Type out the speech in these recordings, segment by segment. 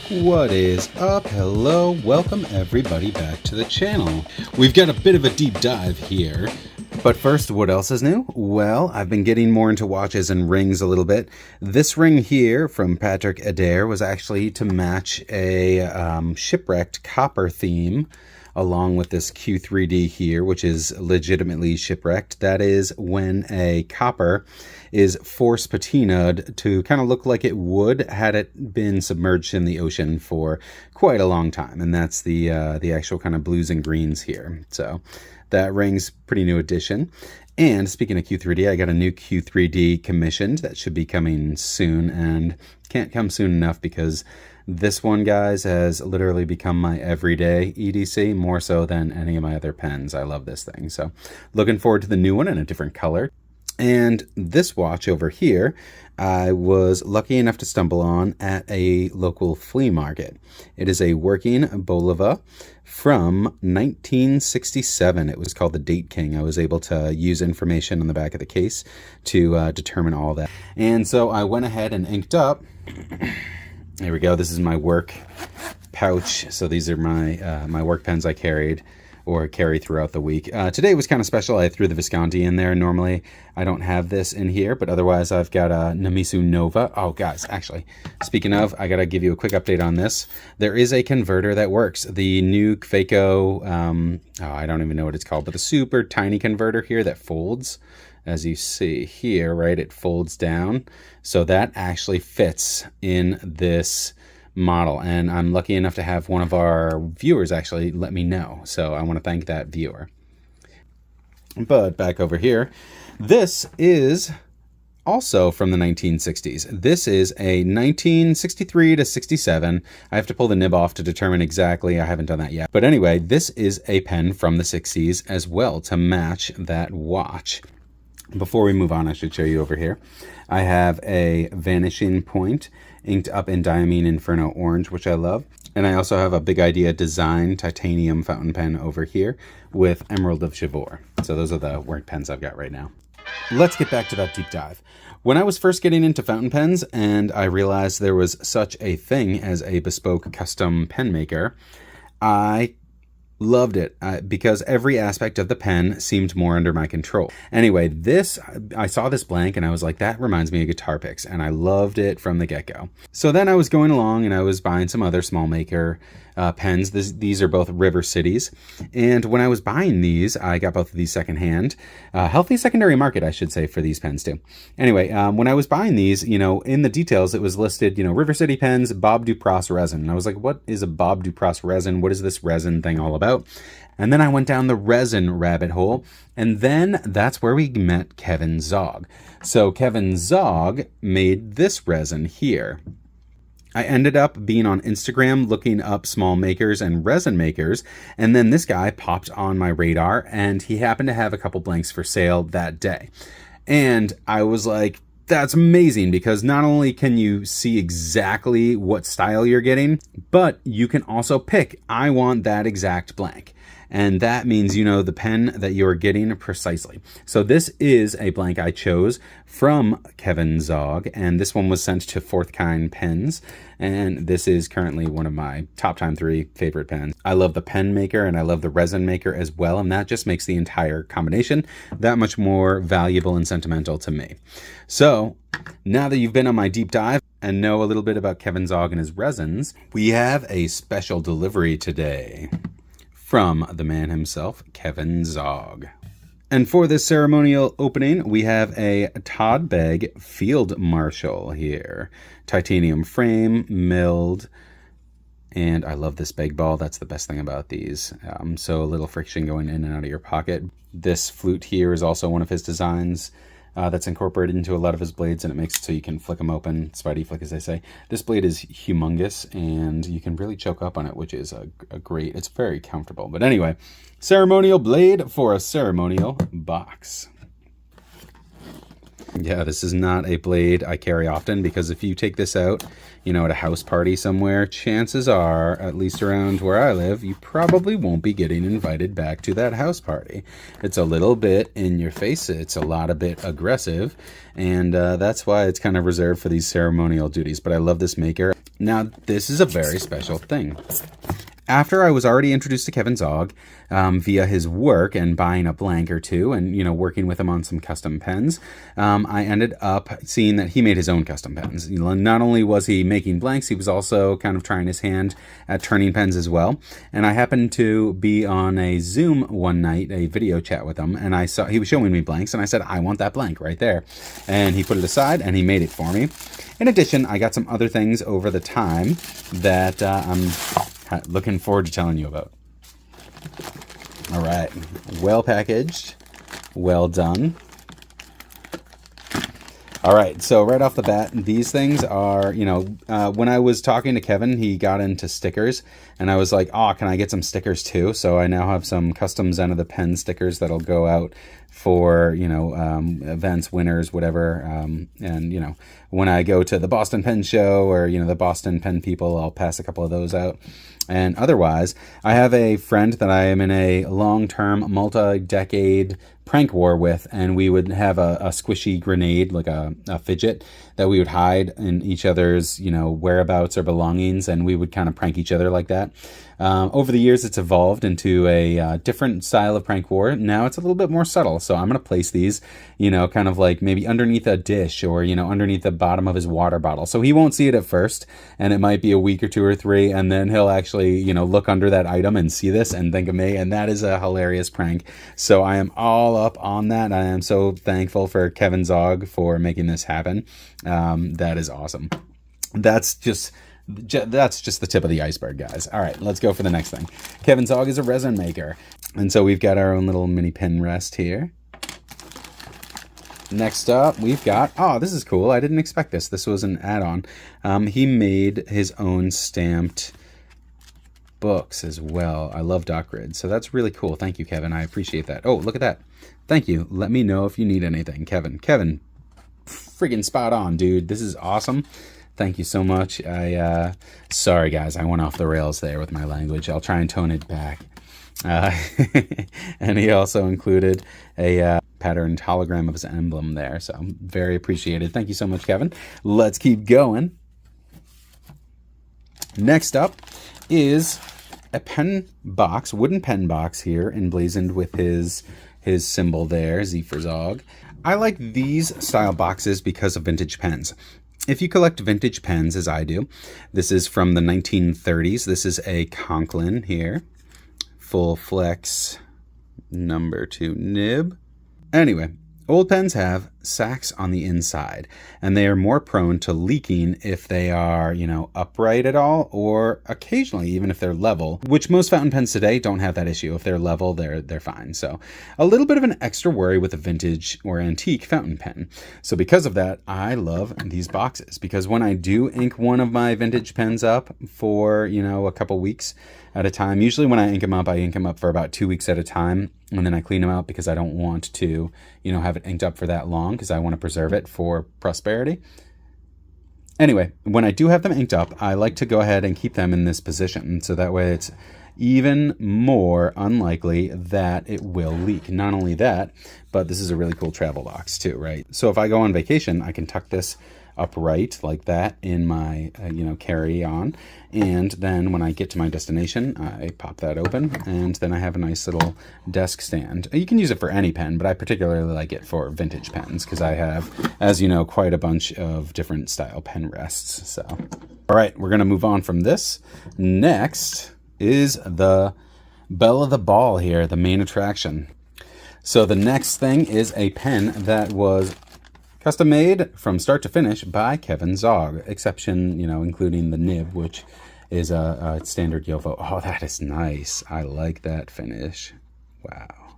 What is up? Hello, welcome everybody back to the channel. We've got a bit of a deep dive here. But first, what else is new? Well, I've been getting more into watches and rings a little bit. This ring here from Patrick Adair was actually to match a shipwrecked copper theme, along with this Q3D here, which is legitimately shipwrecked. That is when a copper is force patinaed to kind of look like it would had it been submerged in the ocean for quite a long time. And that's the actual kind of blues and greens here. So that ring's pretty new addition. And speaking of Q3D, I got a new Q3D commissioned that should be coming soon, and can't come soon enough because this one, guys, has literally become my everyday EDC, more so than any of my other pens. I love this thing. So looking forward to the new one in a different color. And this watch over here, I was lucky enough to stumble on at a local flea market. It is a working Bulova from 1967. It was called the Date-King. I was able to use information on the back of the case to determine all that. And so I went ahead and inked up. Here we go. This is my work pouch. So these are my work pens I carry throughout the week. Today was kind of special. I threw the Visconti in there. Normally I don't have this in here, but otherwise I've got a Namisu Nova. Oh guys, actually, speaking of, I gotta give you a quick update on this. There is a converter that works. The new Faco, I don't even know what it's called, but the super tiny converter here that folds, as you see here, right? It folds down. So that actually fits in this model, and I'm lucky enough to have one of our viewers actually let me know, so I want to thank that viewer. But back over here, this is also from the 1960s. This is a 1963 to 67. I have to pull the nib off to determine exactly. I haven't done that yet, but anyway, this is a pen from the 60s as well to match that watch. Before we move on, I should show you over here. I have a Vanishing Point inked up in Diamine Inferno Orange, which I love. And I also have a Big Idea Design titanium fountain pen over here with Emerald of Chivor. So those are the work pens I've got right now. Let's get back to that deep dive. When I was first getting into fountain pens and I realized there was such a thing as a bespoke custom pen maker, I loved it because every aspect of the pen seemed more under my control. Anyway, I saw this blank and I was like, that reminds me of guitar picks, and I loved it from the get-go. So then I was going along and I was buying some other small maker pens. These are both River Cities, and when I was buying these, I got both of these secondhand. Healthy secondary market, I should say, for these pens too. Anyway, when I was buying these, in the details it was listed, River City pens, Bob Dupross resin. And I was like, what is a Bob Dupross resin? What is this resin thing all about? And then I went down the resin rabbit hole, and then that's where we met Kevin Zogg. So Kevin Zogg made this resin here. I ended up being on Instagram looking up small makers and resin makers, and then this guy popped on my radar, and he happened to have a couple blanks for sale that day. And I was like, that's amazing, because not only can you see exactly what style you're getting, but you can also pick, I want that exact blank. And that means you know the pen that you're getting precisely. So this is a blank I chose from Kevin Zogg, and this one was sent to Fourth Kind Pens, and this is currently one of my top 3 favorite pens. I love the pen maker and I love the resin maker as well, and that just makes the entire combination that much more valuable and sentimental to me. So now that you've been on my deep dive and know a little bit about Kevin Zogg and his resins, we have a special delivery today from the man himself, Kevin Zogg. And for this ceremonial opening, we have a Todd Begg Field Marshal here. Titanium frame, milled, and I love this Begg ball. That's the best thing about these. So a little friction going in and out of your pocket. This flute here is also one of his designs. That's incorporated into a lot of his blades, and it makes it so you can flick them open, Spidey flick as they say. This blade is humongous, and you can really choke up on it, which is a great, it's very comfortable. But anyway, ceremonial blade for a ceremonial box. Yeah, this is not a blade I carry often, because if you take this out, at a house party somewhere, chances are, at least around where I live, you probably won't be getting invited back to that house party. It's a little bit in your face, it's a bit aggressive, and that's why it's kind of reserved for these ceremonial duties. But I love this maker. Now, this is a very special thing. After I was already introduced to Kevin Zogg via his work and buying a blank or two and, you know, working with him on some custom pens, I ended up seeing that he made his own custom pens. You know, not only was he making blanks, he was also kind of trying his hand at turning pens as well. And I happened to be on a Zoom one night, a video chat with him, and I saw he was showing me blanks, and I said, I want that blank right there. And he put it aside, and he made it for me. In addition, I got some other things over the time that I'm looking forward to telling you about. All right, well packaged, well done. All right, so right off the bat, these things are, you know, when I was talking to Kevin, he got into stickers, and I was like, oh, can I get some stickers too? So I now have some custom Zen of the Pen stickers that'll go out for, you know, events, winners, whatever. And, you know, when I go to the Boston Pen Show or, you know, the Boston Pen People, I'll pass a couple of those out. And otherwise, I have a friend that I am in a long-term, multi-decade prank war with, and we would have a squishy grenade, like a fidget, that we would hide in each other's, you know, whereabouts or belongings, and we would kind of prank each other like that. Over the years, it's evolved into a different style of prank war. Now it's a little bit more subtle, so I'm going to place these, you know, kind of like maybe underneath a dish or, you know, underneath the bottom of his water bottle. So he won't see it at first, and it might be a week or two or three, and then he'll actually, you know, look under that item and see this and think of me, and that is a hilarious prank. So I am all up on that. I am so thankful for Kevin Zogg for making this happen. That is awesome. That's just the tip of the iceberg, guys. All right, let's go for the next thing. Kevin Zogg is a resin maker. And so we've got our own little mini pen rest here. Next up, we've got, oh, this is cool. I didn't expect this. This was an add-on. He made his own stamped books as well. I love dot grid. So that's really cool. Thank you, Kevin. I appreciate that. Oh, look at that. Thank you. Let me know if you need anything, Kevin. Kevin, friggin' spot on, dude. This is awesome. Thank you so much. Sorry guys, I went off the rails there with my language. I'll try and tone it back. And he also included a patterned hologram of his emblem there. So very appreciated. Thank you so much, Kevin. Let's keep going. Next up is a pen box, wooden pen box here, emblazoned with his symbol there, Z for Zogg. I like these style boxes because of vintage pens. If you collect vintage pens, as I do, this is from the 1930s. This is a Conklin here. Full flex #2 nib. Anyway, old pens have sacks on the inside, and they are more prone to leaking if they are, you know, upright at all, or occasionally even if they're level, which most fountain pens today don't have that issue. If they're level, they're fine. So a little bit of an extra worry with a vintage or antique fountain pen. So because of that, I love these boxes, because when I do ink one of my vintage pens up for, you know, a couple weeks at a time, usually when I ink them up, I ink them up for about 2 weeks at a time, and then I clean them out because I don't want to, you know, have it inked up for that long, because I want to preserve it for prosperity. Anyway, when I do have them inked up, I like to go ahead and keep them in this position, so that way it's even more unlikely that it will leak. Not only that, but this is a really cool travel box too, right? So if I go on vacation, I can tuck this upright like that in my you know, carry-on, and then when I get to my destination, I pop that open, and then I have a nice little desk stand. You can use it for any pen, but I particularly like it for vintage pens because I have, as you know, quite a bunch of different style pen rests. So all right, we're gonna move on from this. Next is the belle of the ball here, the main attraction. So the next thing is a pen that was custom made from start to finish by Kevin Zogg, exception, you know, including the nib, which is a standard Yovo. Oh, that is nice. I like that finish. Wow.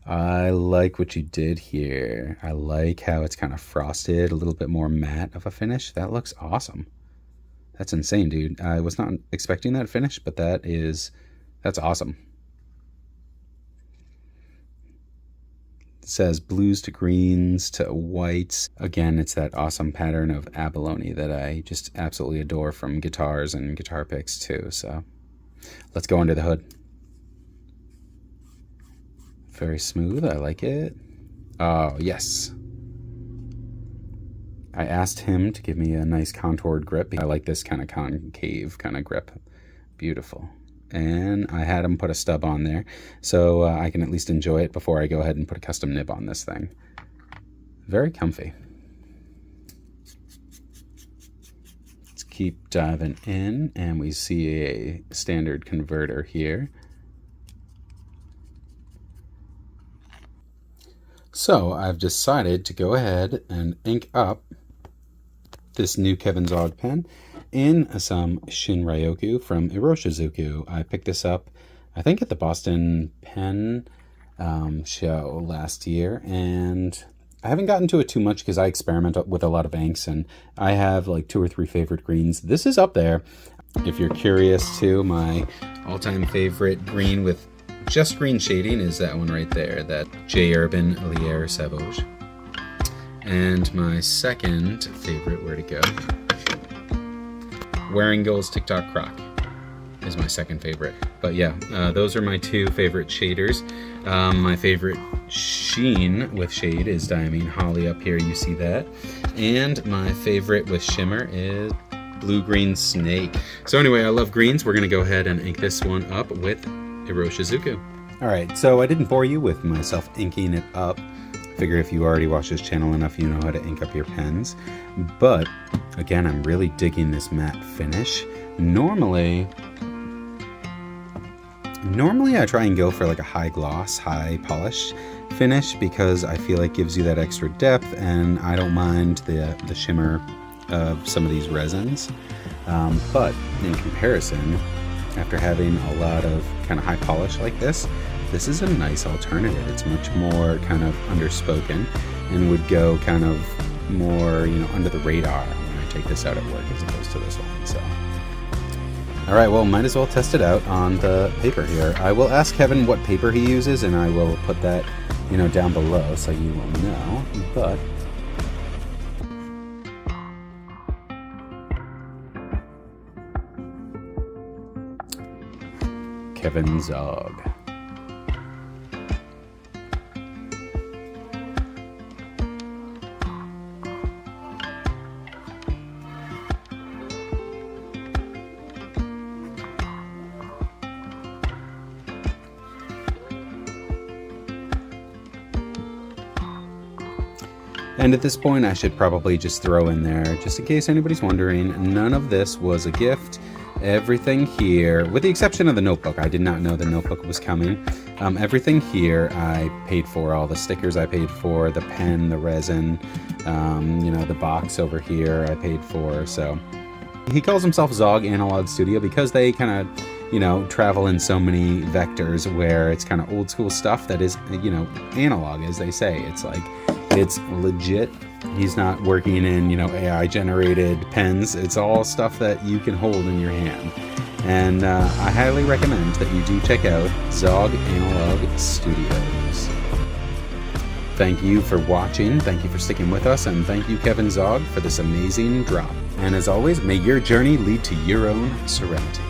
I like what you did here. I like how it's kind of frosted, a little bit more matte of a finish. That looks awesome. That's insane, dude. I was not expecting that finish, but that's awesome. It says blues to greens to whites. Again, it's that awesome pattern of abalone that I just absolutely adore from guitars and guitar picks too. So let's go under the hood. Very smooth. I like it. Oh, yes. I asked him to give me a nice contoured grip. I like this kind of concave kind of grip. Beautiful. And I had him put a stub on there so I can at least enjoy it before I go ahead and put a custom nib on this thing. Very comfy. Let's keep diving in, and we see a standard converter here. So I've decided to go ahead and ink up this new Kevin Zogg pen in some Shinryoku from Iroshizuku. I picked this up, I think, at the Boston Pen show last year, and I haven't gotten to it too much because I experiment with a lot of inks, and I have like 2 or 3 favorite greens. This is up there. If you're curious too, my all-time favorite green with just green shading is that one right there, that J. Urban Lier Savage. And my second favorite, where'd it go? Waringill's TikTok Croc is my second favorite. But yeah, those are my 2 favorite shaders. My favorite sheen with shade is Diamine Holly up here, you see that. And my favorite with shimmer is Blue Green Snake. So anyway, I love greens. We're gonna go ahead and ink this one up with Iroshizuku. Alright, so I didn't bore you with myself inking it up. Figure if you already watch this channel enough, you know how to ink up your pens. But again, I'm really digging this matte finish. Normally I try and go for like a high gloss, high polish finish because I feel like it gives you that extra depth, and I don't mind the shimmer of some of these resins. But in comparison, after having a lot of kind of high polish like this is a nice alternative. It's much more kind of underspoken and would go kind of more, you know, under the radar when I take this out at work as opposed to this one. So, all right, well, might as well test it out on the paper here. I will ask Kevin what paper he uses, and I will put that, you know, down below so you will know. But Kevin Zogg. And at this point, I should probably just throw in there, just in case anybody's wondering, none of this was a gift. Everything here, with the exception of the notebook, I did not know the notebook was coming. Everything here I paid for. All the stickers I paid for, the pen, the resin, you know, the box over here I paid for. So he calls himself Zogg Analog Studio because they kind of, you know, travel in so many vectors where it's kind of old school stuff that is, you know, analog, as they say. It's like, it's legit. He's not working in, you know, AI generated pens. It's all stuff that you can hold in your hand. And I highly recommend that you do check out Zogg Analog Studios. Thank you for watching, thank you for sticking with us, and thank you, Kevin Zogg, for this amazing drop. And as always, may your journey lead to your own serenity.